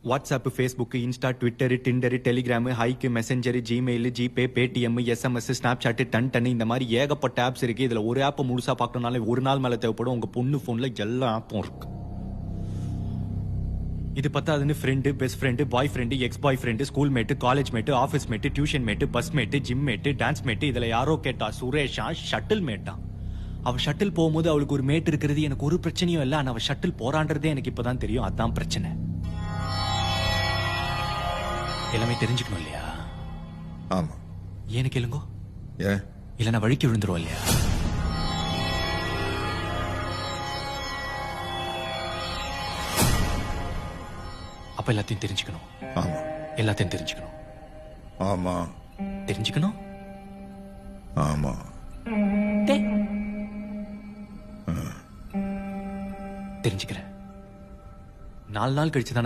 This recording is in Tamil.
WhatsApp, Facebook, Insta, Twitter, Tinder, Telegram, Hike, Messenger, Gmail, GPay, Paytm, SMS, Snapchat, ton இந்த மாதிரி ஏகப்பட்ட ஆப்ஸ் இருக்கு. இதுல ஒரு ஆப் முழுசா பார்க்கணும்னாலே ஒரு நாள் மேல தேவைப்படும். உங்க பொண்ணு போன்ல எல்லா ஆப்பும் இருக்கு. இது பத்தாதுன்னு friend, best friend, boy friend, ex boy friend, school mate, college mate, office mate, tuition mate, bus mate, gym mate, dance mate, இதுல யாரோ கேட்டா சுரேஷா ஷட்டில் மேட்டா. அவ ஷட்டில் போகும்போது அவளுக்கு ஒரு மேட் இருக்கிறது எனக்கு ஒரு பிரச்சனையும் இல்லை. ஆனா அவ ஷட்டில் போறான்றதே எனக்கு இப்பதான் தெரியும். அதான் பிரச்சனை. எல்லாமே தெரிஞ்சுக்கணும் இல்லையா? ஆமா. ஏன்னு கேளுங்கோ. ஏன்? இல்லைன்னா வழிக்கு விழுந்துருவோம் இல்லையா? அப்ப எல்லாத்தையும் தெரிஞ்சுக்கணும். ஆமா. எல்லாத்தையும் தெரிஞ்சுக்கணும். ஆமா. தெரிஞ்சுக்கணும். ஆமா. தெரிஞ்சுக்கிறேன். 4 நாள் கழிச்சு தானே